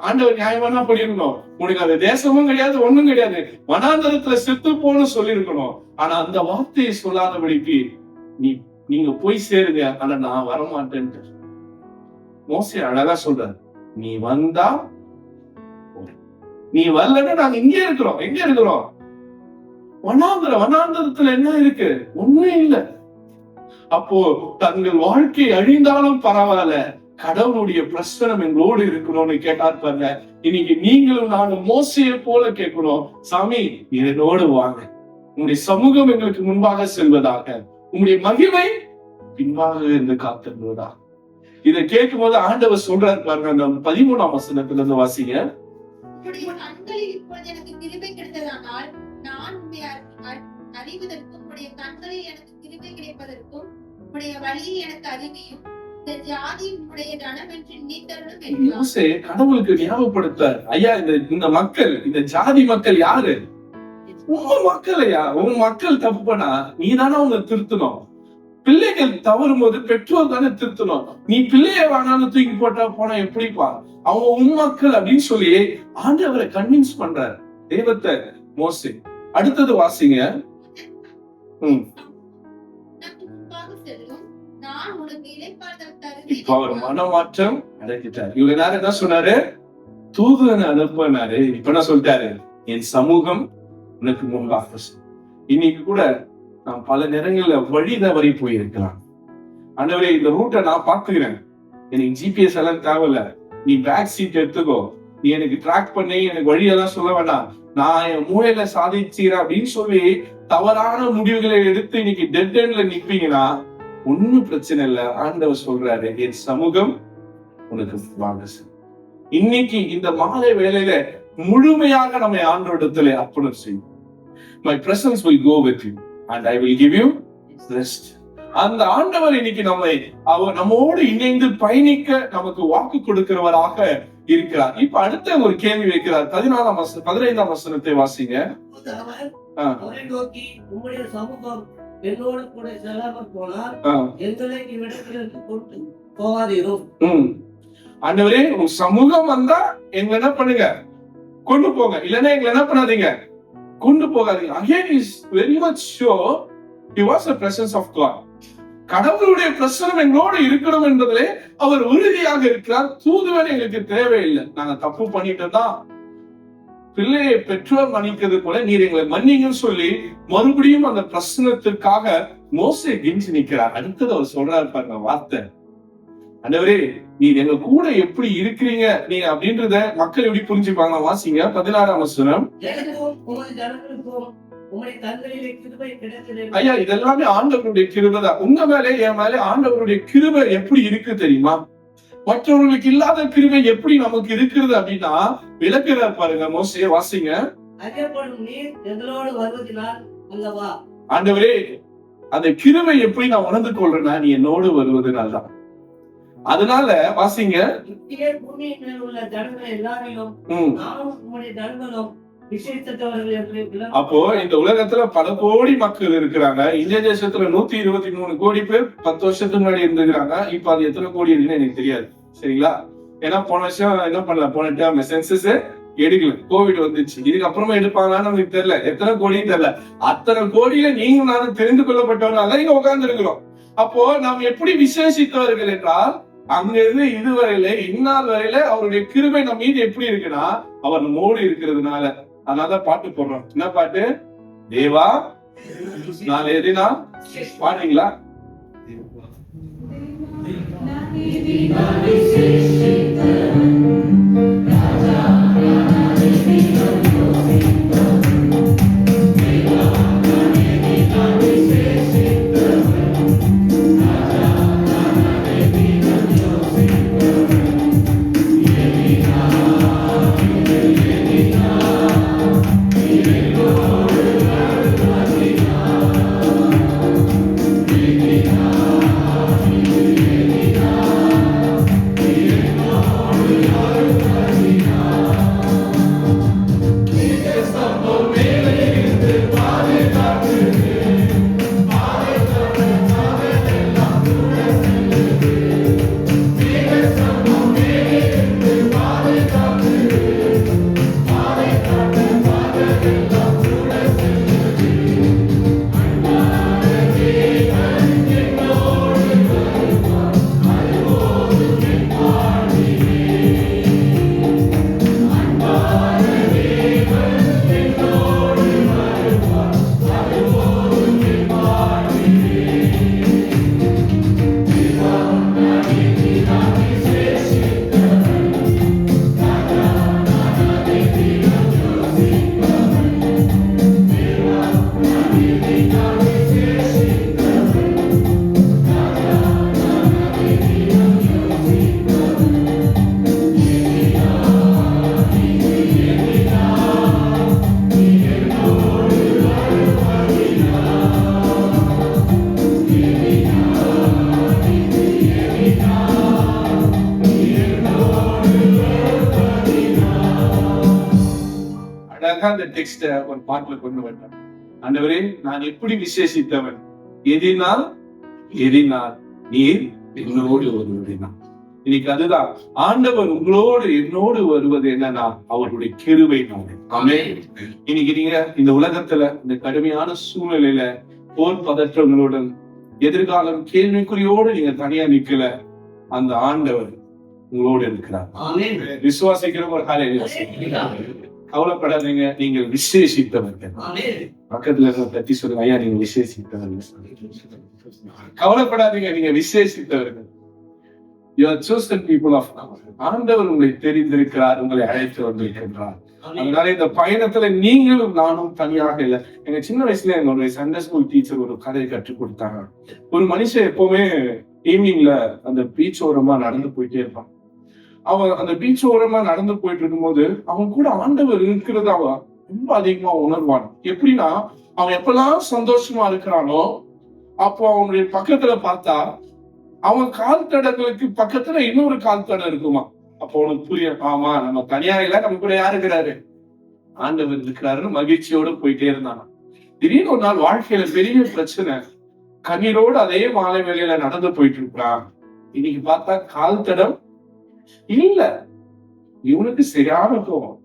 ஆண்டவர் நியாயமானா பண்ணிருக்கணும். உனக்கு அந்த தேசமும் கிடையாது, ஒண்ணும் கிடையாது, வனாந்தரத்துல செத்து போன்னு சொல்லிருக்கணும். ஆனா அந்த வார்த்தையை சொல்லாதபடிக்கு நீங்க போய் சேருங்க, ஆனா நான் வரமாட்டேன்ட்டு. மோசே அழகா சொல்றாரு, நீ வந்தா, நீ வரலன்னா நாங்க இங்கே இருக்கிறோம். எங்க இருக்கிறோம்? வனாந்தரத்துல என்ன இருக்கு? ஒண்ணுமே இல்ல. அப்போ தங்கள் வாழ்க்கை அழிந்தாலும் பரவாயில்ல, கடவுளுடைய பிரசனம் எங்களோடு இருக்கணும்னு கேட்டார் பாருங்க. இன்னைக்கு நீங்களும் நானும் மோசையை போல கேட்கணும், சாமி என்னோடு வாங்க, உங்களுடைய சமூகம் எங்களுக்கு முன்பாக செல்வதாக, உங்களுடைய மகிமை பின்பாக இருந்து காத்திருந்ததா. இதை கேட்கும் போது ஆண்டவர் சொல்றாரு பாருங்க, அந்த 13ஆம் வசனத்துல இருந்து வாசிங்க. எனக்கு கிருபை கிடைத்ததானால் நான் அறிவதற்கும் உடைய கண்களில் எனக்கு கிருபை கிடைப்பதற்கும் உடைய வழியை எனக்கு அறிவியும், இந்த ஜாதி உடைய தனம் என்று நீ தரணும் என்றார். கடவுளுக்கு ஞாபகப்படுத்தார், ஐயா இந்த மக்கள், இந்த ஜாதி மக்கள் யாரு? உங்க மக்கள் ஐயா. உங்க மக்கள் தப்பு பண்ணா நீ தானே அவங்க திருத்தணும். பிள்ளைகள் தவறும் போது பெற்றோர் தானே திருத்தணும். நீ பிள்ளைய வேணாலும் தூக்கி போனா எப்படிப்பா? அவங்க உன் மக்கள் அப்படின்னு சொல்லி ஆண்டவரை கன்வின்ஸ் பண்றாரு தெய்வத்தை மோசே. அடுத்தது வாசிங்க. இப்ப அவர் மனமாற்றம் அடைஞ்சிட்டார். இவங்க நேரம் என்ன சொன்னாரு? தூதனை அனுப்பினாரு. இப்ப என்ன சொல்லிட்டாரு? என் சமூகம் உனக்கு முன்பாக. இன்னைக்கு கூட நான் பல நேரங்கள்ல வழி தவறி போயிருக்கலாம். ஆண்டவரே, இந்த ரூட்டை நான் பாத்துக்கிறேன், எனக்கு ஜிபிஎஸ் எல்லாம் தேவையில்ல, நீ பேக் சீட் எடுத்துக்கோ, நீ எனக்கு ட்ராக் பண்ணி எனக்கு வழியெல்லாம் சொல்ல வேண்டாம், நான் என் மூளையில சாதிச்சுறேன் அப்படின்னு சொல்லி தவறான முடிவுகளை எடுத்து இன்னைக்கு டெட் எண்ட்ல நிப்பீங்கன்னா ஒன்னும் பிரச்சனை இல்லை. ஆண்டவர் சொல்றாரு, என் சமூகம் உனக்கு வாங்க. இன்னைக்கு இந்த மாலை வேளையில முழுமையாக நம்ம ஆண்டவரிடத்துல அர்ப்பணம் செய்யும். My presence will go with you and I will give you rest. அந்த ஆண்டவர் இன்னைக்கு நம்மோடு இணைந்து பயணிக்க நமக்கு வாக்கு கொடுக்கிறவராக இருக்கிறார். இப்ப அடுத்த ஒரு கேள்வி வைக்கிறார். 15ஆம் வசனத்தை வாசிங்க. உம்முடைய சமூகம் என்னோடு கூட செல்லாமல் போனால் எங்களை இவ்விடத்திலிருந்து கொண்டு போகாதீரும். ஆண்டவரே, உங்க சமூகம் வந்தா எங்களை என்ன பண்ணுங்க? கொண்டு போங்க, இல்லன்னா எங்களை என்ன பண்ணாதீங்க? கொண்டு போகாதீங்க. Again is very much sure he was the presence of God. கடவுளுடைய பிரசனம் எங்களோடு இருக்கணும் என்பதிலே அவர் உறுதியாக இருக்கிறார். தூதுவன் எங்களுக்கு தேவையில்லை. நாங்க தப்பு பண்ணிட்டு தான் பிள்ளையை பெற்றோர் மன்னிக்கிறது போல நீர் எங்களை மன்னிங்கன்னு சொல்லி மறுபடியும் அந்த பிரசனத்திற்காக மோசே கெஞ்சி நிற்கிறார். அடுத்தது அவர் சொல்றாரு பாருங்க வார்த்தை, ஆண்டவரே நீர் எங்க கூட எப்படி இருக்கிறீங்க நீ அப்படின்றத மக்கள் எப்படி புரிஞ்சுப்பாங்க? வாசிங்க 16ஆம் வசனம். ஐயா, இதெல்லாமே ஆண்டவருடைய கிருபை தான். உங்க மேலே என் மேலே ஆண்டவருடைய கிருபை எப்படி இருக்கு தெரியுமா? மற்றவர்களுக்கு இல்லாத கிருபை எப்படி நமக்கு இருக்கிறது அப்படின்னா விளக்குறார் பாருங்க மோசே. வாசிங்க. ஆண்டவரே, அந்த கிருபை எப்படி நான் உணர்ந்து கொள்றேன்னா நீ என்னோடு வருவதுனால தான். அதனால வாசிங்க. அப்போ இந்த உலகத்துல பல கோடி மக்கள் இருக்கிறாங்க. இந்திய தேசத்துல 123 கோடி பேர் 10 வருஷத்துக்கு முன்னாடி இருந்துக்கிறாங்க. இப்ப அது எத்தனை கோடி இருக்குன்னு எனக்கு தெரியாது, சரிங்களா? ஏன்னா போன வருஷம் என்ன பண்ணல, போன சென்சஸ் எடுக்கல. கோவிட் வந்துச்சு. இதுக்கு அப்புறமா எடுப்பாங்களான்னு நமக்கு தெரியல. எத்தனை கோடியும் தெரியல. அத்தனை கோடியில நீங்க நானும் தெரிந்து கொள்ளப்பட்டவனால இங்க உட்கார்ந்து இருக்கிறோம். அப்போ நாம் எப்படி விசேஷித்தவர்கள் என்றால், அங்க இருந்து இதுவரையில இந்நாள் வரையில அவருடைய கிருபை நம்ம மீது எப்படி இருக்குன்னா, அவர் நம்மோடு இருக்கிறதுனால. அதனாலதான் பாட்டு போடுறோம். என்ன பாட்டு? தேவா நான் எதினா பாடுறீங்களா? அந்த டெக்ஸ்ட ஒரு பாட்டுல கொண்டு வந்தேன். ஆண்டவரே நான் எப்படி விசேஷித்தவன், எதினால் நீர் என்னோடு வருவதுதான். இன்னைக்கு அதுதான் ஆண்டவர் உங்களோடு என்னோடு வருவது என்னன்னா அவருடைய கிருபையினாலே. ஆமென். இன்னைக்கு நீங்க இந்த உலகத்துல இந்த கடுமையான சூழ்நிலையில போர் பதற்றங்களுடன் எதிர்காலம் கேள்விக்குறியோடு நீங்க தனியா நிக்கல. அந்த ஆண்டவர் உங்களோடு இருக்கிறார். விசுவாசிக்கிற ஒரு ஹல்லேலூயா. கவலைப்படாதீங்க, நீங்கள் விசேஷித்தவர்கள். பக்கத்துல தட்டி சொல்லுங்க, ஐயா நீங்க விசேஷித்தவர்கள். கவலைப்படாதீங்க, நீங்க விசேஷித்தவர்கள். You are chosen people of God. ஆண்டவர் உங்களை தெரிந்திருக்கிறார், உங்களை அழைத்து வந்திருக்கின்றார். அதனால இந்த பயணத்துல நீங்களும் நானும் தனியாக இல்லை. எங்க சின்ன வயசுல என்னோட சண்டே ஸ்கூல் டீச்சர் ஒரு கதையை கற்றுக் கொடுத்தாங்க. ஒரு மனுஷன் எப்பவுமே ஈவினிங்ல அந்த பீச் ஓரமா நடந்து போயிட்டே இருப்பான். அவன் அந்த பீச் ஓரமா நடந்து போயிட்டு இருக்கும்போது அவன் கூட ஆண்டவர் இருக்கிறத அவன் ரொம்ப அதிகமா உணர்வான். எப்படின்னா அவன் எப்பெல்லாம் சந்தோஷமா இருக்கிறானோ அப்போ அவனுடைய பக்கத்துல பார்த்தா அவன் கால் தடங்களுக்கு பக்கத்துல இன்னொரு கால் தடம் இருக்குமா. அப்போ அவனுக்கு புரியும், ஆமா நம்ம தனியா இல்ல, நம்ம கூட யாரு இருக்கிறாரு, ஆண்டவர் இருக்கிறாருன்னு மகிழ்ச்சியோட போயிட்டே இருந்தானா. திடீர்னு ஒரு நாள் வாழ்க்கையில பெரிய பிரச்சனை, கண்ணீரோடு அதே மாலை வேலையில நடந்து போயிட்டு இருக்கிறான். இன்னைக்கு பார்த்தா கால் தடம் இல்ல. இவனுக்கு சரியான கோவம்.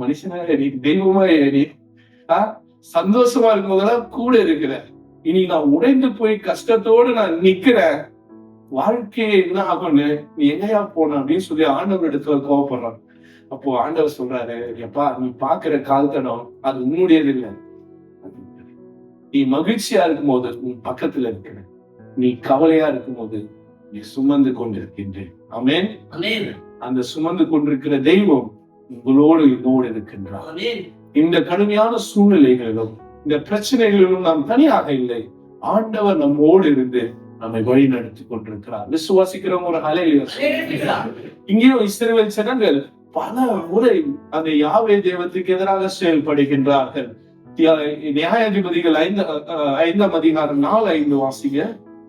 மனுஷனா நீ தெய்வமா நீ சந்தோஷமா இருக்கும் போதெல்லாம் கூட இருக்கிற, இனி நான் உடைந்து போய் கஷ்டத்தோடு நான் நிக்கிறேன், வாழ்க்கையே என்ன ஆகும்னு நீ எங்கயா போன அப்படின்னு சொல்லி ஆண்டவர் இடத்துல கோவப்படுறான். அப்போ ஆண்டவர் சொல்றாரு, எப்பா நீ பாக்குற கால் தடம் அது உன்னுடையது இல்லை. நீ மகிழ்ச்சியா இருக்கும் போது உன் பக்கத்துல இருக்கிற, நீ கவலையா இருக்கும் போது நீ சுமந்து கொண்டிருக்கின்றேன். ஆமென். அந்த சுமந்து கொண்டிருக்கிற தெய்வம் உங்களோடு என்னோடு இருக்கின்றார். இந்த கடுமையான சூழ்நிலைகளிலும் இந்த பிரச்சனைகளிலும் நாம் தனியாக இல்லை. ஆண்டவர் நம்மோடு இருந்து நம்மை வழி நடத்தி கொண்டிருக்கிறார். விசுவாசிக்கிறவங்க ஒரு ஹல்லேலூயா. இங்கேயும் இஸ்ரவேல் ஜனங்கள் பல முறை அந்த யாவே தெய்வத்துக்கு எதிராக செயல்படுகின்றார்கள். நியாயாதிபதிகள் 5ஆம் அதிகாரம் 4-5 வாசிங்க.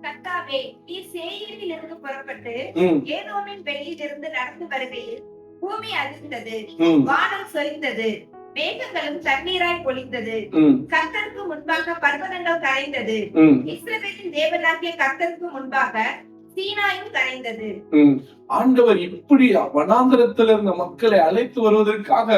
கர்த்தாவே, நீர் சேயீரில் இருந்து புறப்பட்டு ஏதோமின் வெளியிலிருந்து நடந்து வருகையில் பூமி அதிர்ந்தது, வானம் சொரிந்தது, மேகங்களும் தண்ணீராய் பொழிந்தது. கர்த்தருக்கு முன்பாக பர்வதங்கள் கரைந்தது. இஸ்ரவேலின் தேவனாகிய கர்த்தருக்கு முன்பாக சீனாயும் கரைந்தது. ஆண்டவர் இப்படி வனாந்தரத்தில் இருந்த மக்களை அழைத்து வருவதற்காக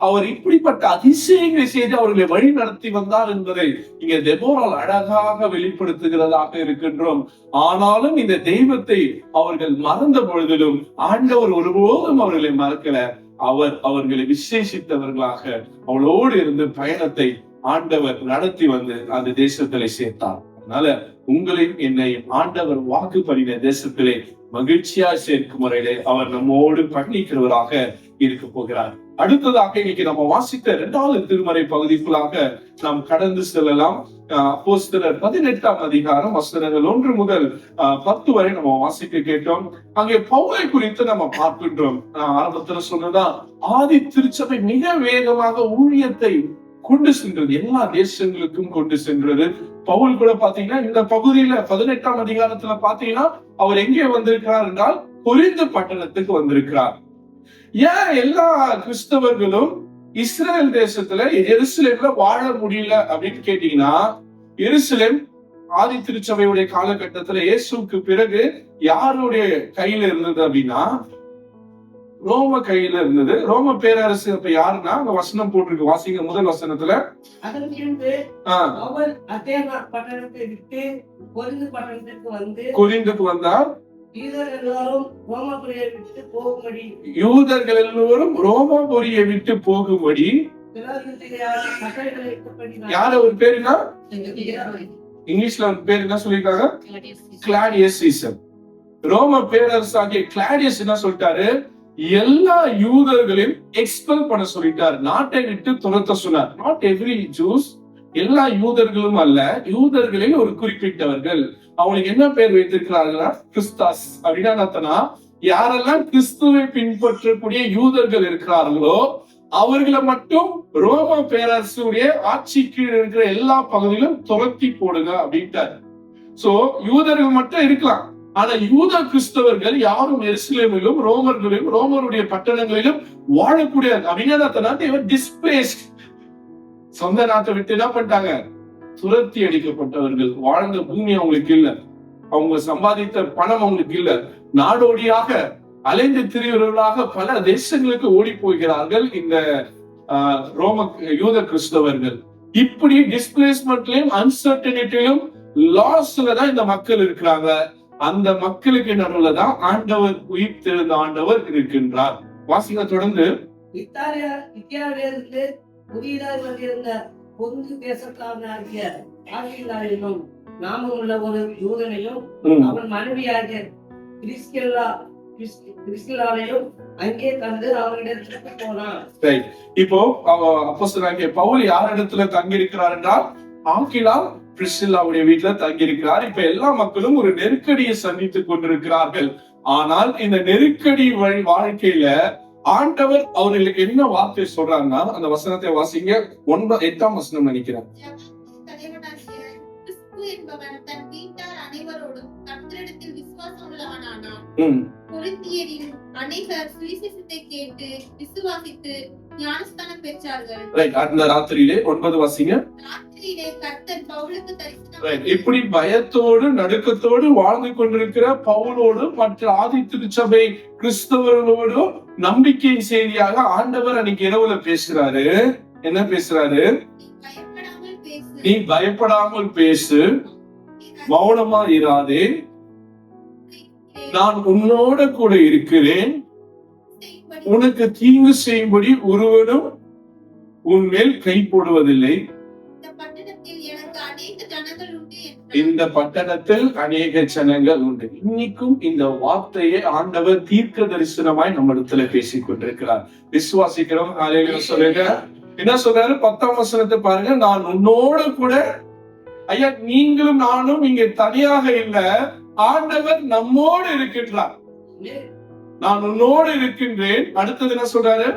அவர் இப்படிப்பட்ட அதிசயங்களை செய்து அவர்களை வழி நடத்தி வந்தார் என்பதை இங்க தெபோரால் அழகாக வெளிப்படுத்துகிறதாக இருக்கின்றோம். ஆனாலும் இந்த தெய்வத்தை அவர்கள் மறந்த பொழுதிலும் ஆண்டவர் ஒருபோதும் அவர்களை மறக்கல. அவர் அவர்களை விசேஷித்தவர்களாக அவளோடு இருந்து பயணத்தை ஆண்டவர் நடத்தி வந்து அந்த தேசத்திலே சேர்த்தார். அதனால உங்களையும் என்னையும் ஆண்டவர் வாக்கு பண்ணின தேசத்திலே மகிழ்ச்சியா சேர்க்கும் முறையிலே அவர் நம்மோடு பயணிக்கிறவராக இருக்க போகிறார். அடுத்ததாக இன்னைக்கு நம்ம வாசித்த 2வது திருமறை பகுதிக்குள்ளாக நாம் கடந்து செல்லலாம். அப்போஸ்தலர் 18ஆம் அதிகாரம் வசனங்கள் 1 முதல் 10 வரை நம்ம வாசிக்க கேட்டோம். அங்கே பவுலை குறித்து நம்ம பார்க்கின்றோம். ஆரம்பத்துல சொன்னதான் ஆதி திருச்சபை மிக வேகமாக ஊழியத்தை கொண்டு சென்றது, எல்லா தேசங்களுக்கும் கொண்டு சென்றது. பவுல் கூட பாத்தீங்கன்னா இந்த பகுதியில 18ஆம் அதிகாரத்துல பாத்தீங்கன்னா அவர் எங்கே வந்திருக்கிறார் என்றால் கொரிந்து பட்டணத்துக்கு வந்திருக்கிறார். ஏன் எல்லா கிறிஸ்தவர்களும் இஸ்ரேல் தேசத்துல எருசலேம்ல வாழ முடியல அப்படின்னு கேட்டீங்கன்னா, எருசலேம் ஆதி திருச்சபையுடைய காலகட்டத்துல இயேசுக்கு பிறகு யாருடைய கையில இருந்தது அப்படின்னா ரோம கையில இருந்தது. ரோம பேரரசு அப்ப யாருன்னா அந்த வசனம் போட்டிருக்கு, வாசிங்க முதல் வசனத்துல. அதன் பின்பு அவர் அத்தேனா பட்டணத்தை விட்டு கொரிந்து பட்டணத்திற்கு வந்து கொரிந்துக்கு வந்தார். யூதர்கள் எல்லோரும் ரோமாபுரியை விட்டு போகும்படி யார ஒரு பேருனா இங்கிலீஷ்ல ஒரு பேர் என்ன சொல்லிருக்காங்க, கிளாடியஸ் சீசர். ரோம பேரரசாகிய கிளாடியஸ் என்ன சொல்லிட்டாரு, எல்லா யூதர்களையும் எக்ஸ்பெல் பண்ண சொல்லிட்டார், நாட்டை விட்டு துரத்த சொன்னார். நாட் எவ்ரி ஜூஸ், எல்லா யூதர்களும் அல்ல, யூதர்களில் ஒரு குறிப்பிட்டவர்கள். அவங்களுக்கு என்ன பேர் வைத்திருக்கிறார்களா, கிறிஸ்தாஸ். அப்படின்னா யாரெல்லாம் கிறிஸ்துவை பின்பற்றக்கூடிய யூதர்கள் இருக்கிறார்களோ அவர்களை மட்டும் ரோம பேரரசுடைய ஆட்சி கீழ் இருக்கிற எல்லா பகுதியிலும் துரத்தி போடுங்க அப்படின்ட்டார். சோ யூதர்கள் மட்டும் இருக்கலாம், ஆனா யூத கிறிஸ்தவர்கள் யாரும் எருசலேமிலும் ரோமர்களிலும் ரோமருடைய பட்டணங்களிலும் வாழக்கூடிய அப்படின்னா டிஸ்பிளேஸ்ட், சொந்த நாட்டை விட்டு என்ன பண்ணிட்டாங்க, துரத்தி அடிக்கப்பட்டவர்கள். வாழ்ந்த பூமி அவங்களுக்கு இல்ல, அவங்க சம்பாதித்த பணம் அவங்களுக்கு இல்ல, நாடோடியாக அலைந்து திரிவர்களாக பல தேசங்களுக்கு ஓடி போகிறார்கள் இந்த ரோம யூத கிறிஸ்தவர்கள். இப்படி டிஸ்பிளேஸ்மெண்ட்லயும் அன்சர்டனிட்டிலும் லாஸ்ல தான் இந்த மக்கள் இருக்கிறாங்க. அந்த மக்களுக்கு நடுவுல தான் ஆண்டவர் உயிர் தெழுந்த ஆண்டவர் இருக்கின்றார். வாசிங்க தொடர்ந்து. புதிதாக வந்திருந்த பொந்து தேசத்தாகிய ஆகியோரும் நாமம் உள்ள ஒரு யூதனையும் அவன் மனைவியாகிய கிறிஸ்கில்லாவையும் அங்கே கண்டு அவனிடத்திற்கு போனான். இப்போ அப்போஸ்தலனாகிய பவுல் யார் இடத்துல தங்கி இருக்கிறார் என்றால் ஆக்கிலா பிரிஸ்கில்லாவுடைய வீட்டுல தங்கி இருக்கிறார். இப்ப எல்லா மக்களும் ஒரு நெருக்கடியை சந்தித்துக் கொண்டிருக்கிறார்கள். ஆனால் இந்த நெருக்கடி வழி வாழ்க்கையில ஆண்டவர் அவர்களுக்கு என்ன வார்த்தை சொல்றாருன்னா, அந்த வசனத்தை வாசிங்க. 8ஆம் வசனம் நினைக்கிறேன். அந்த ராத்திரியிலே 9 வாசிங்க. இப்படி பயத்தோடு நடுக்கத்தோடு வாழ்ந்து கொண்டிருக்கிற பவுலோடு மற்ற ஆதி திருச்சபை கிறிஸ்தவர்களோடு நம்பிக்கையின் செய்தியாக ஆண்டவர் அன்னைக்கு இரவுல பேசுறாரு. என்ன பேசுறாரு, நீ பயப்படாமல் பேசு, மௌனமா இராதே, நான் உன்னோட கூட இருக்கிறேன், உனக்கு தீங்கு செய்யும்படி ஒருவனும் உன் மேல் கை போடுவதில்லை, இந்த பட்டணத்தில் அநேக ஜனங்கள் உண்டு. இன்னைக்கும் இந்த வார்த்தையை ஆண்டவர் தீர்க்க தரிசனமாய் நம்ம இடத்துல பேசிக் கொண்டிருக்கிறார். விசுவாசிக்கிறோம். சொல்லுங்க, என்ன சொல்றாரு 10ஆம் வசனத்தை பாருங்க. நான் உன்னோட கூட, ஐயா நீங்களும் நானும் இங்க தனியாக இல்ல, ஆண்டவர் நம்மோடு இருக்கின்றார். நான் உன்னோடு இருக்கின்றேன். அடுத்தது என்ன சொல்றாரு,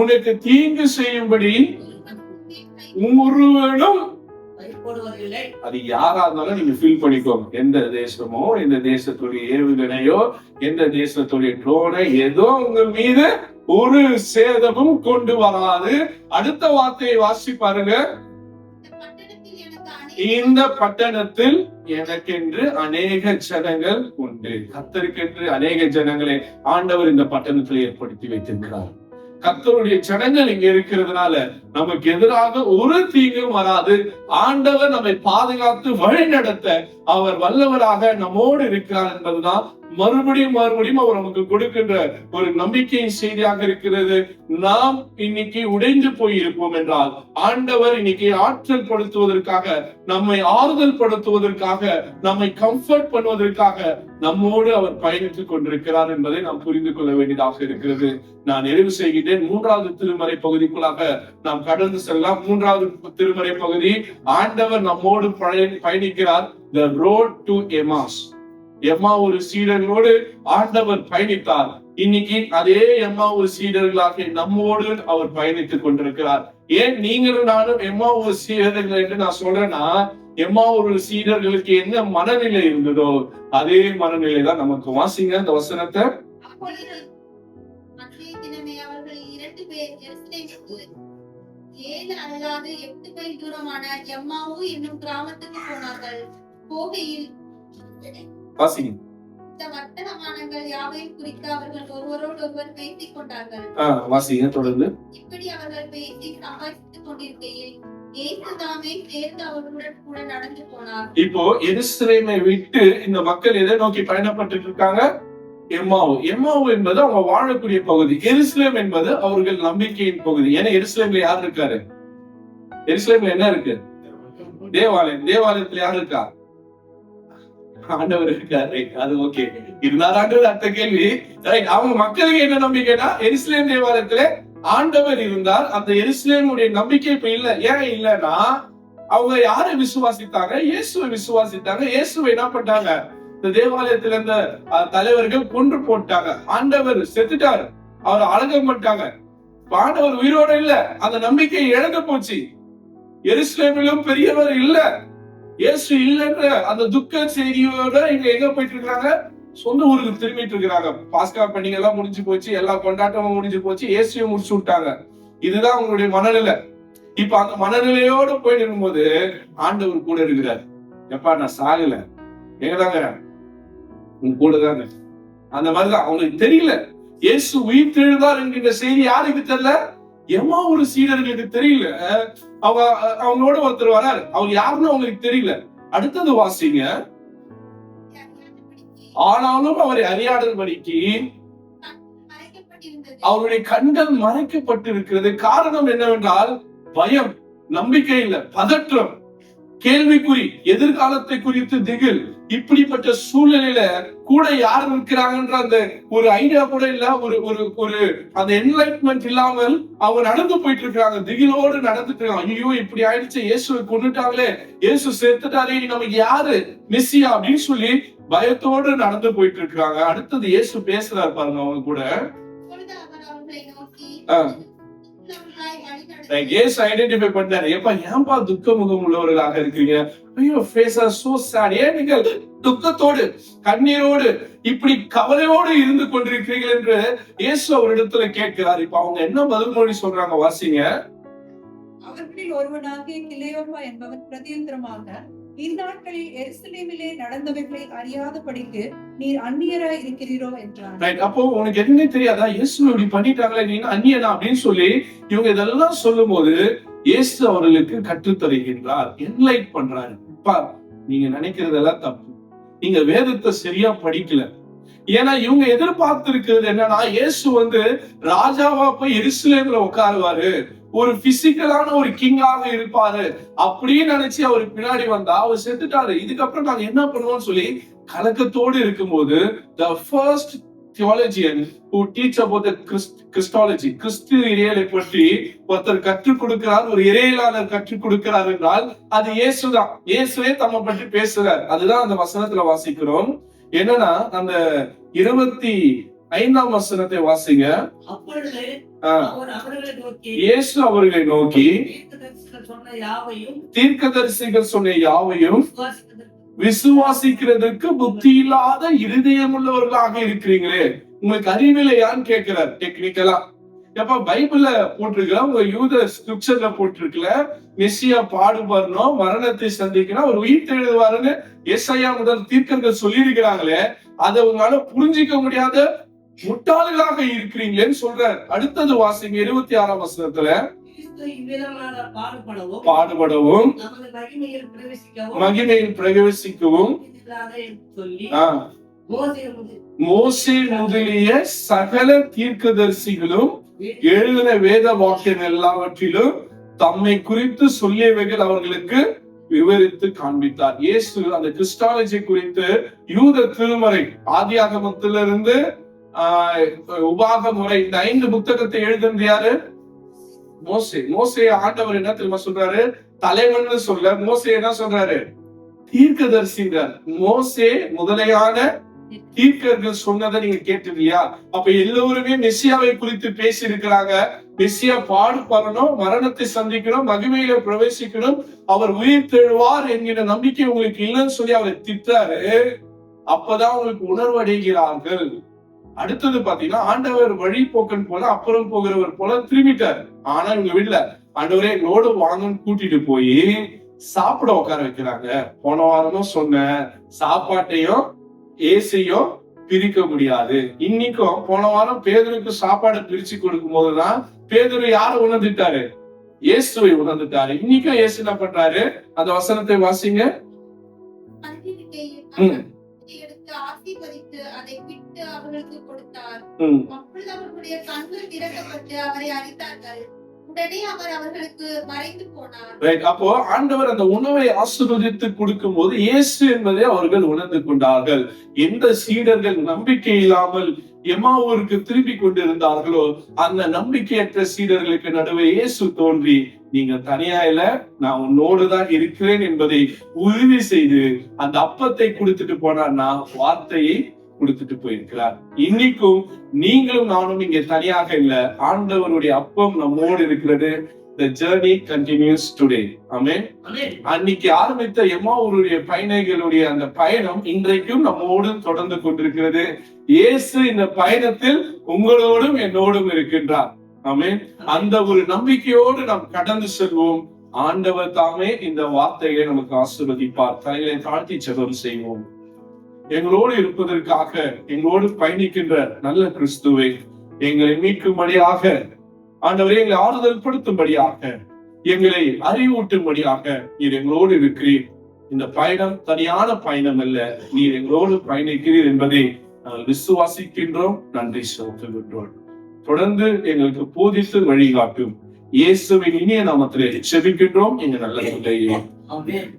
உனக்கு தீங்கு செய்யும்படி ஒருவனும். அது யாரா இருந்தாலும் நீங்க ஃபீல் பண்ணிக்கோங்க. எந்த தேசமோ, எந்த தேசத்துடைய ஏவுகணையோ, எந்த தேசத்துடைய ட்ரோனை ஏதோ உங்க மீது ஒரு சேதமும் கொண்டு வராது. அடுத்த வார்த்தையை வாசி பாருங்க. இந்த பட்டணத்தில் எனக்கென்று அநேக ஜனங்கள் உண்டு. கர்த்தருக்கென்று அநேக ஜனங்களை ஆண்டவர் இந்த பட்டணத்தில் ஏற்படுத்தி வைத்திருக்கிறார். கர்த்தருடைய ஜனங்கள் இங்க இருக்கிறதுனால நமக்கு எதிராக ஒரு தீங்கும் வராது. ஆண்டவர் நம்மை பாதுகாத்து வழி நடத்த அவர் வல்லவராக நம்மோடு இருக்கிறார் என்பதுதான் மறுபடியும் அவர் நமக்கு கொடுக்கின்ற ஒரு நம்பிக்கையின் செய்தியாக இருக்கிறது. நாம் இன்னைக்கு உடைந்து போயிருப்போம் என்றால் ஆண்டவர் இன்னைக்கு ஆற்றல் படுத்துவதற்காக, நம்மை ஆறுதல் படுத்துவதற்காக, நம்மை கம்ஃபர்ட் பண்ணுவதற்காக நம்மோடு அவர் பயணித்துக் கொண்டிருக்கிறார் என்பதை நாம் புரிந்து கொள்ள வேண்டியதாக இருக்கிறது. நான் நிறைவு செய்கின்றேன். 3வது திருமறை பகுதிக்குள்ளாக நாம் கடந்து செல்லலாம். 3வது திருமறை பகுதி, ஆண்டவர் நம்மோடு பயணிக்கிறார். The road to Emmaus. எம்மா ஒரு சீடர்களோடு ஆண்டவர் பயணித்தார். இன்னைக்கு அதே எம்மா ஒரு சீடர்களாக நம்மோடு அவர் பயணித்துக் கொண்டிருக்கிறார். ஏன் நீங்களும் நானும் எம்மா ஒரு சீடர்கள் என்று நான் சொல்றேன்னா, எம்மா ஒரு சீடர்களுக்கு என்ன மனநிலை இருந்ததோ அதே மனநிலை தான் நமக்கு. வாசிங்க அந்த வசனத்தை. அப்பொழுது அன்றைய தினமே அவர்கள் 2 பேர் எருசலேமுக்கு 7 அல்லாது 8 மைல் தூரமான எம்மாவு என்னும் கிராமத்துக்கு போனார்கள். போகையில் வாசிங்க. இந்த வர்த்தமானங்கள் யாவையும் குறித்து அவர்கள் ஒருவரோடு ஒருவர் பேசிக் கொண்டார்கள். வாசிங்க தொடர்ந்து. இப்படி அவர்கள் பேசி சம்பாதித்துக் கொண்டிருக்கையில் இயேசு தாமே சேர்ந்து அவர்களுடன் கூட நடந்து போனார். இப்போ எருசலேமை விட்டு இந்த மக்கள் எதை நோக்கி பயணப்பட்டு இருக்காங்க? எம்மாவு. எம்மாவு என்பது அவங்க வாழக்கூடிய பகுதி. எருசலேம் என்பது அவர்கள் நம்பிக்கையின் பகுதி. ஏன்னா எருசலேம்ல யார் இருக்காரு? எருசலேம்ல என்ன இருக்கு? தேவாலயம். தேவாலயத்துல யார் இருக்கா? ஆண்டவர் இருக்காரு. அது ஓகே. இருந்தாரான்றது அடுத்த கேள்வி. அவங்க மக்களுக்கு என்ன நம்பிக்கைன்னா, எருசலேம் தேவாலயத்துல ஆண்டவர் இருந்தார். அந்த எருசலேமுடைய நம்பிக்கை இப்ப இல்ல. ஏன் இல்லன்னா, அவங்க யாரை விசுவாசித்தாங்க? இயேசுவை விசுவாசித்தாங்க. இயேசுவை என்ன பண்ணாங்க? இந்த தேவாலயத்துல இருந்த தலைவர்கள் கொன்று போட்டாங்க. ஆண்டவர் செத்துட்டாரு. அவர் அடக்கம் பண்ணிட்டாங்க. ஆண்டவர் உயிரோட இல்ல. அந்த நம்பிக்கை இழந்து போச்சு. எருசலேமிலும் பெரியவர் இல்ல, இயேசு இல்லைன்ற அந்த துக்க செய்தியோட இங்க எங்க போயிட்டு இருக்காங்க? சொந்த ஊருக்கு திரும்பிட்டு இருக்கிறாங்க. பாஸ்கா பண்டிகை எல்லாம் முடிஞ்சு போச்சு, எல்லா கொண்டாட்டமும் முடிஞ்சு போச்சு, இயேசுவை முடிச்சு விட்டாங்க. இதுதான் அவங்களுடைய மனநிலை. இப்ப அந்த மனநிலையோட போய் இருக்கும்போது ஆண்டவர் கூட இருக்கிறார். எப்பா நான் சாகல, எங்கதாங்க உங்க கூட தாங்க. அந்த மாதிரிதான் அவங்களுக்கு தெரியல. இயேசு உயிர் தெழுந்தார் என்கின்ற செய்தி யாருக்கு தெரியல? எம்மா ஒரு சீடர்களுக்கு தெரியல. அவங்களோட ஒருத்தர் வராரு, அவர் யாருன்னு அவங்களுக்கு தெரியல. அடுத்தது வாசிங்க. ஆனாலும் அவரை அறியாதபடிக்கு அவருடைய கண்கள் மறைக்கப்பட்டிருக்கிறது. காரணம் என்னவென்றால் பயம், நம்பிக்கை இல்ல, பதற்றம், கேள்விக்குறி, எதிர்காலத்தை குறித்து திகில். இப்படிப்பட்ட சூழ்நிலையில கூட யார் இருக்கிறாங்கன்ற அந்த ஒரு ஐடியா கூட இல்ல, ஒரு அந்த என்லைட்மெண்ட் இல்லாமல் அவங்க நடந்து போயிட்டு இருக்காங்க. திகிலோடு நடந்துட்டு இருக்காங்க. ஐயோ இப்படி ஆயிடுச்சு, இயேசுவை கொண்டுட்டாங்களே, இயேசு செத்துட்டாரே, நமக்கு யாரு மெஸ்ஸியா அப்படின்னு சொல்லி பயத்தோடு நடந்து போயிட்டு இருக்காங்க. அடுத்தது இயேசு பேசுறாரு பாருங்க அவங்க கூட. இயேசு ஐடென்டிஃபை பண்ணாரு. ஏப்பா ஏன்பா துக்க முகம் உள்ளவர்களாக இருக்கீங்க? ஐயோ ஃபேஸ் ஆர் சோ சேட். ஏன் நீங்கள் துக்கத்தோடு கண்ணீரோடு இப்படி கவலையோடு இருந்து கொண்டிருக்கிறீர்கள் என்று இயேசு அவரிடத்துல கேட்கிறார். இப்ப அவங்க என்ன பதில் மொழி சொல்றாங்க வாசிங்க. அவர்களில் ஒருவனாகிய கிலெயோப்பா என்பவன் பிரதியுத்தரமாக, இந்நாட்களில் எருசலேமிலே நடந்தவைகளை அறியாதபடிக்கு நீர் அந்நியராய் இருக்கிறீரோ என்றார். அப்போ உனக்கு எதுவுமே தெரியாதா? இயேசு இப்படி பண்ணிட்டாங்களே, நீ அந்நியனா அப்படின்னு சொல்லி இவங்க இதெல்லாம் சொல்லும் போது இயேசு அவர்களுக்கு கற்றுத்தருகின்றார், என்லைட் பண்றாரு. நீங்க நினைக்கிறதெல்லாம் தப்பு, நீங்க வேதத்தை சரியா படிக்கல. ஏன்னா இவங்க எதிர்பார்த்து இருக்கிறது என்னன்னா, இயேசு ராஜாவா போய் எருசலேம்ல உட்காருவாரு, ஒரு பிசிக்கலான ஒரு கிங்காக இருப்பாரு அப்படின்னு நினைச்சு அவர் பின்னாடி வந்தா அவர் செத்துட்டாரு. இதுக்கப்புறம் நாங்க என்ன பண்ணுவோம்னு சொல்லி கலக்கத்தோடு இருக்கும்போது the first theologian who teach about the Christology, கிறிஸ்து இறையலை பற்றி ஒருத்தர் கற்றுக் கொடுக்கிறார், ஒரு இறையலாளர் கற்றுக் கொடுக்கிறார் என்றால் அது இயேசுதான். இயேசுவே தம்மை பற்றி பேசுறார். அதுதான் அந்த வசனத்துல வாசிக்கிறோம். என்னன்னா அந்த 25ஆம் வசனத்தை வாசிங்க. அப்பொழுது இயேசு அவர்களை நோக்கி, தீர்க்கதரிசிகள் சொன்ன யாவையும் விசுவாசிக்கிறதுக்கு புத்தி இல்லாத இருதயம் உள்ளவர்களாக இருக்கிறீங்களே, உங்களுக்கு அறிவில்லையான்னு கேட்கிறார். டெக்னிக்கலா எப்ப பைபிள்ல போட்டிருக்கல, உங்க யூத ஸ்கிரிப்சர்ல போட்டிருக்கல, மெஸ்ஸியா பாடுபடணும், மரணத்தை சந்திக்கணும், அவர் உயிர் எழுதுவாருன்னு எஸ்ஐயா முதல் தீர்க்கர்கள் சொல்லி இருக்கிறாங்களே, அதை உங்களால புரிஞ்சிக்க முடியாத முட்டாள்களாக இருக்கிறீங்களேன்னு சொல்றார். அடுத்தது வாசிங்க 26ஆம் வசனத்துல, பாடுபடவும் மகிமையில் பிரவேசிக்கவும் மோசே முதலிய சகல தீர்க்கதரிசிகளும் எழுதின வேத வாக்கியம் எல்லாவற்றிலும் தம்மை குறித்து சொல்லியவைகள் அவர்களுக்கு விவரித்து காண்பித்தார். இயேசு அந்த கிறிஸ்டாலஜி குறித்து யூத திருமறை ஆதியாகமத்திலிருந்து உபாகமுறை இந்த 5 புத்தகத்தை எழுதுனது யாரு? மோசே. மோசே ஆண்டவர் என்ன தெரியுமா சொல்றாரு? தலைவன் சொல்ல மோசே என்ன சொல்றாரு? தீர்க்கதரிசிங்கிறார். மோசே முதலையான தீர்க்கர்கள் சொன்னதை நீங்க கேட்டிருக்கியா? அப்ப எல்லோருமே மெஸ்ஸியாவை குறித்து பேசி இருக்கிறாங்க. மெஸ்ஸியா பாடுபடணும், மரணத்தை சந்திக்கணும், மகிமையில பிரவேசிக்கணும், அவர் உயிர் தெழுவார் என்கிற நம்பிக்கை உங்களுக்கு இல்லைன்னு சொல்லி அவரை திட்டாரு. அப்பதான் உங்களுக்கு உணர்வு அடைகிறார்கள். அடுத்தது பாத்தீங்கன்னா, ஆண்டவர் வழிபோக்கன் போல அப்புறம் போகிறவர் போல திரும்பிட்டார். ஆனா இவங்க வீட்டுல ஆண்டவரே எங்களோடு வாங்கன்னு கூட்டிட்டு போய் சாப்பிட உட்கார வைக்கிறாங்க. போன வாரமும் சொன்ன சாப்பாட்டையும் ஏசையும் பிரிக்க முடியாது. இன்னைக்கும் போன வாரம் பேதுருக்கு சாப்பாடு பிரிச்சு கொடுக்கும் போதுதான் பேதுரு யார உணர்ந்துட்டாரு? இயேசுவை உணர்ந்துட்டாரு. இன்னைக்கும் இயேசு என்ன பண்றாரு? அந்த வசனத்தை வாசிங்க. எடுத்து ஆசீர்வதித்து அதை விட்டு அவர்களுக்கு கொடுத்தார். அப்பொழுது அவர்களுடைய கண்கள் திறக்கப்பட்டு அவரை அறிந்தார்கள். உடனே அவர் அவர்களுக்கு மறைந்து போனார். அப்போ ஆண்டவர் அந்த உணவை ஆசீர்வதித்து கொடுக்கும் போது இயேசு என்பதை அவர்கள் உணர்ந்து கொண்டார்கள். எந்த சீடர்கள் நம்பிக்கை இல்லாமல் எம்மாவூருக்கு திரும்பி கொண்டிருந்தார்களோ அந்த நம்பிக்கையற்ற சீடர்களுக்கு நடுவே இயேசு தோன்றி, நீங்க தனியா இல்ல, நான் உன்னோடுதான் இருக்கிறேன் என்பதை உறுதி செய்து அந்த அப்பத்தை கொடுத்துட்டு போனார்னா வார்த்தையை கொடுத்துட்டு போயிருக்கிறார். இன்னைக்கும் நீங்களும் நானும் இங்க தனியாக இல்ல, ஆண்டவருடைய அப்பம் நம்மோடு இருக்கிறது. The journey continues today. Amen. அன்னைக்கு ஆரம்பித்த எம்மாவூருடைய பயணிகளுடைய அந்த பயணம் இன்றைக்கும் நம்மோடு தொடர்ந்து கொண்டிருக்கிறது. இயேசு இந்த பயணத்தில் உங்களோடும் என்னோடும் இருக்கின்றார். ஆமென். அந்த ஒரு நம்பிக்கையோடு நாம் கடந்து செல்வோம். ஆண்டவர் தாமே இந்த வார்த்தைகளை நமக்கு ஆசீர்வதிப்பார். தலைகளை தாழ்த்தி ஜெபம் செய்வோம். எங்களோடு இருப்பதற்காக, எங்களோடு பயணிக்கின்ற நல்ல கிறிஸ்துவை, எங்களை மீட்கும்படியாக, ஆண்டவரே எங்களை ஆறுதல் படுத்தும்படியாக, எங்களை அறிவூட்டும்படியாக நீர் எங்களோடு இருக்கிறீர். இந்த பயணம் தனியான பயணம் அல்ல, நீர் எங்களோடு பயணிக்கிறீர் என்பதை நாங்கள் விசுவாசிக்கின்றோம். நன்றி செலுத்துகின்றோம். தொடர்ந்து எங்களுக்கு போதித்து வழிகாட்டும் இயேசுவின் இனிய நாமத்திலே ஜெபிக்கின்றோம் எங்கள் நல்ல தந்தையே. ஆமென்.